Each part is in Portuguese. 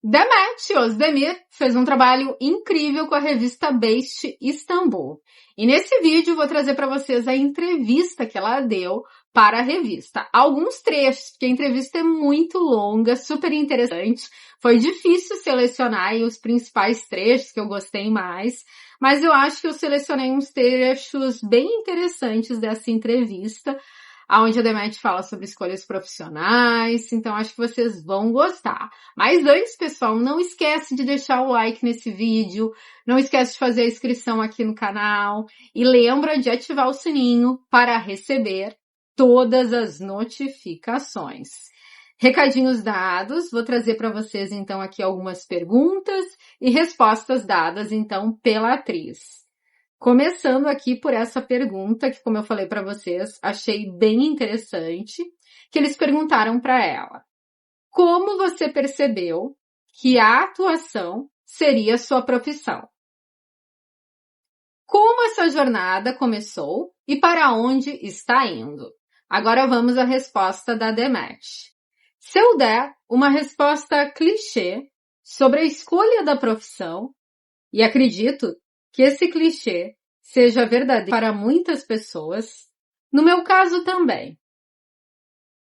Demet Özdemir fez um trabalho incrível com a revista Based Istanbul. E nesse vídeo vou trazer para vocês a entrevista que ela deu para a revista. Alguns trechos, porque a entrevista é muito longa, super interessante. Foi difícil selecionar os principais trechos que eu gostei mais, mas eu acho que eu selecionei uns trechos bem interessantes dessa entrevista, onde a Demet fala sobre escolhas profissionais, então acho que vocês vão gostar. Mas antes, pessoal, não esquece de deixar o like nesse vídeo, não esquece de fazer a inscrição aqui no canal e lembra de ativar o sininho para receber todas as notificações. Recadinhos dados, vou trazer para vocês então aqui algumas perguntas e respostas dadas então pela atriz. Começando aqui por essa pergunta, que como eu falei para vocês, achei bem interessante, que eles perguntaram para ela: como você percebeu que a atuação seria sua profissão? Como essa jornada começou e para onde está indo? Agora vamos à resposta da Demet. Se eu der uma resposta clichê sobre a escolha da profissão, e acredito que esse clichê seja verdadeiro para muitas pessoas, no meu caso também.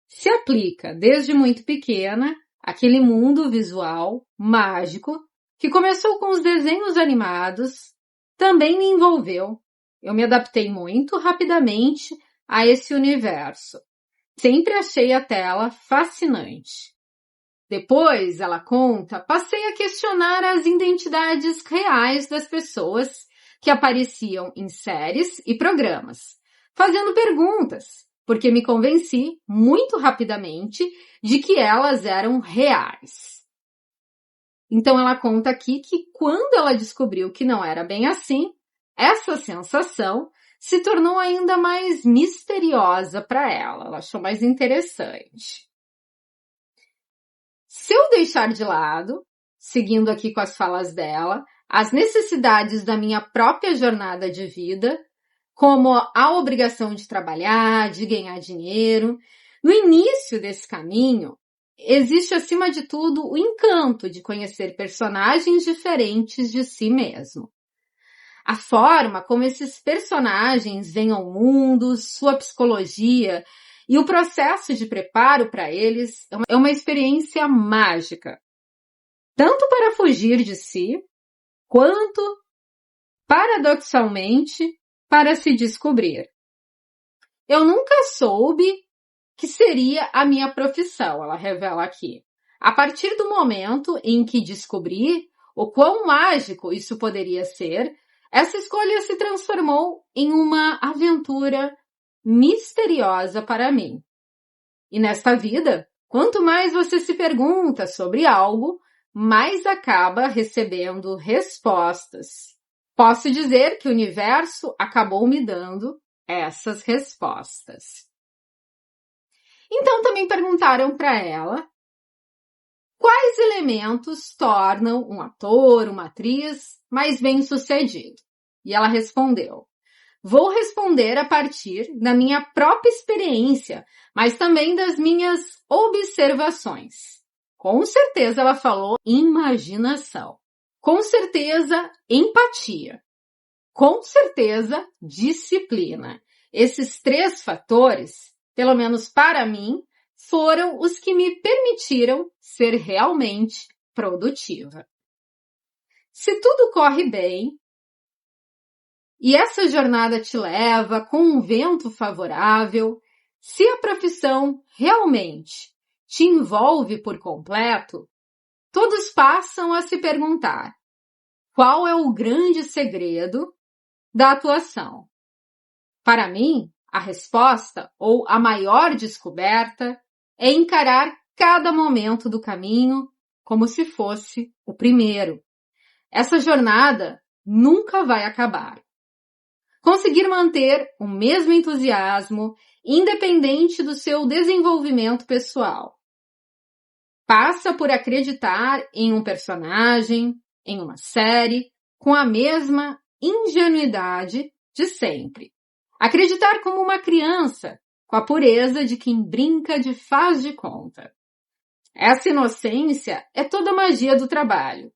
Se aplica desde muito pequena aquele mundo visual mágico que começou com os desenhos animados, também me envolveu. Eu me adaptei muito rapidamente a esse universo. Sempre achei a tela fascinante. Depois, ela conta, passei a questionar as identidades reais das pessoas que apareciam em séries e programas, fazendo perguntas, porque me convenci muito rapidamente de que elas eram reais. Então ela conta aqui que quando ela descobriu que não era bem assim, essa sensação se tornou ainda mais misteriosa para ela. Ela achou mais interessante. Se eu deixar de lado, seguindo aqui com as falas dela, as necessidades da minha própria jornada de vida, como a obrigação de trabalhar, de ganhar dinheiro, no início desse caminho, existe acima de tudo o encanto de conhecer personagens diferentes de si mesmo. A forma como esses personagens vêm ao mundo, sua psicologia e o processo de preparo para eles é uma experiência mágica, tanto para fugir de si, quanto, paradoxalmente, para se descobrir. Eu nunca soube que seria a minha profissão, ela revela aqui. A partir do momento em que descobri o quão mágico isso poderia ser, essa escolha se transformou em uma aventura misteriosa para mim. E nesta vida, quanto mais você se pergunta sobre algo, mais acaba recebendo respostas. Posso dizer que o universo acabou me dando essas respostas. Então também perguntaram para ela quais elementos tornam um ator, uma atriz mais bem-sucedido. E ela respondeu: vou responder a partir da minha própria experiência, mas também das minhas observações. Com certeza ela falou imaginação. Com certeza empatia. Com certeza disciplina. Esses 3 fatores, pelo menos para mim, foram os que me permitiram ser realmente produtiva. Se tudo corre bem, e essa jornada te leva com um vento favorável, se a profissão realmente te envolve por completo, todos passam a se perguntar: qual é o grande segredo da atuação? Para mim, a resposta, ou a maior descoberta, é encarar cada momento do caminho como se fosse o primeiro. Essa jornada nunca vai acabar. Conseguir manter o mesmo entusiasmo, independente do seu desenvolvimento pessoal. Passa por acreditar em um personagem, em uma série, com a mesma ingenuidade de sempre. Acreditar como uma criança, com a pureza de quem brinca de faz de conta. Essa inocência é toda a magia do trabalho.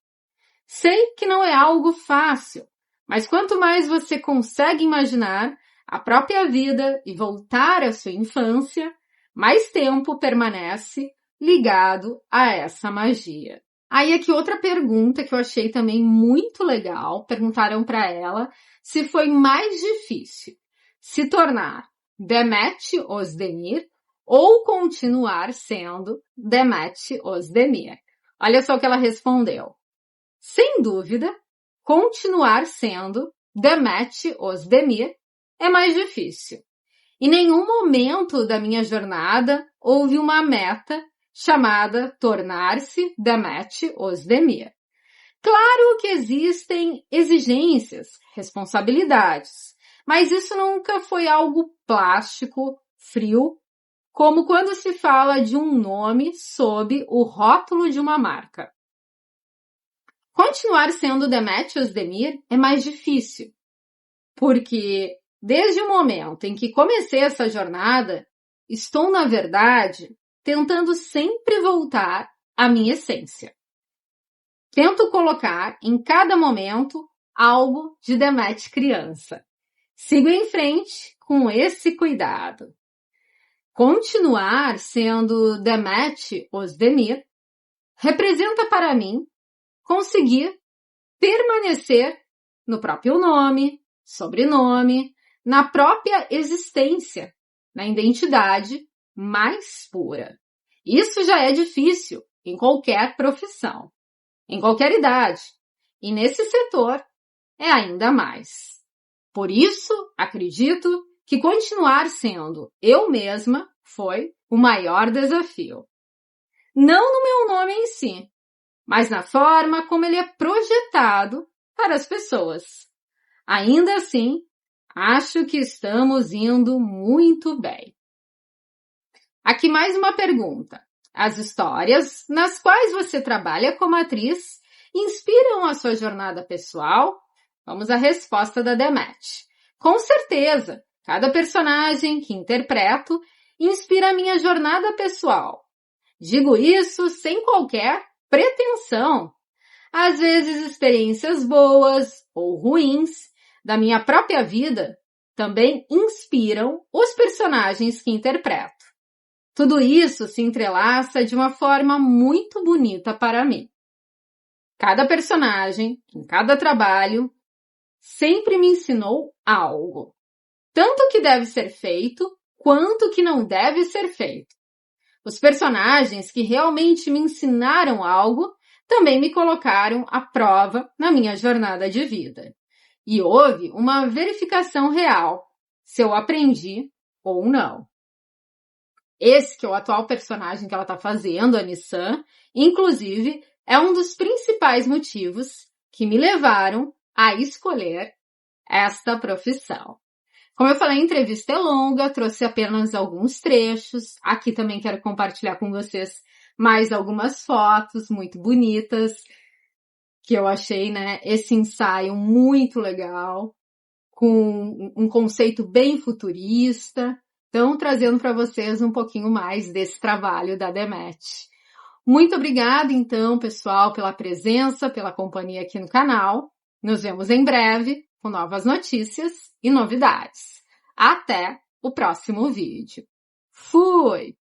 Sei que não é algo fácil, mas quanto mais você consegue imaginar a própria vida e voltar à sua infância, mais tempo permanece ligado a essa magia. Aí aqui outra pergunta que eu achei também muito legal, perguntaram para ela se foi mais difícil se tornar Demet Özdemir ou continuar sendo Demet Özdemir. Olha só o que ela respondeu. Sem dúvida, continuar sendo Demet Özdemir é mais difícil. Em nenhum momento da minha jornada houve uma meta chamada tornar-se Demet Özdemir. Claro que existem exigências, responsabilidades, mas isso nunca foi algo plástico, frio, como quando se fala de um nome sob o rótulo de uma marca. Continuar sendo Demet Özdemir é mais difícil, porque desde o momento em que comecei essa jornada, estou, na verdade, tentando sempre voltar à minha essência. Tento colocar em cada momento algo de Demet criança. Sigo em frente com esse cuidado. Continuar sendo Demet Özdemir representa para mim conseguir permanecer no próprio nome, sobrenome, na própria existência, na identidade mais pura. Isso já é difícil em qualquer profissão, em qualquer idade, e nesse setor é ainda mais. Por isso, acredito que continuar sendo eu mesma foi o maior desafio. Não no meu nome em si, mas na forma como ele é projetado para as pessoas. Ainda assim, acho que estamos indo muito bem. Aqui mais uma pergunta. As histórias nas quais você trabalha como atriz inspiram a sua jornada pessoal? Vamos à resposta da Demet. Com certeza, cada personagem que interpreto inspira a minha jornada pessoal. Digo isso sem qualquer pretensão. Às vezes, experiências boas ou ruins da minha própria vida também inspiram os personagens que interpreto. Tudo isso se entrelaça de uma forma muito bonita para mim. Cada personagem, em cada trabalho, sempre me ensinou algo. Tanto o que deve ser feito, quanto o que não deve ser feito. Os personagens que realmente me ensinaram algo também me colocaram à prova na minha jornada de vida. E houve uma verificação real, se eu aprendi ou não. Esse que é o atual personagem que ela está fazendo, a Nissan, inclusive, é um dos principais motivos que me levaram a escolher esta profissão. Como eu falei, a entrevista é longa, trouxe apenas alguns trechos. Aqui também quero compartilhar com vocês mais algumas fotos muito bonitas, que eu achei, esse ensaio muito legal, com um conceito bem futurista. Então, trazendo para vocês um pouquinho mais desse trabalho da Demet. Muito obrigada, então, pessoal, pela presença, pela companhia aqui no canal. Nos vemos em breve com novas notícias e novidades. Até o próximo vídeo. Fui!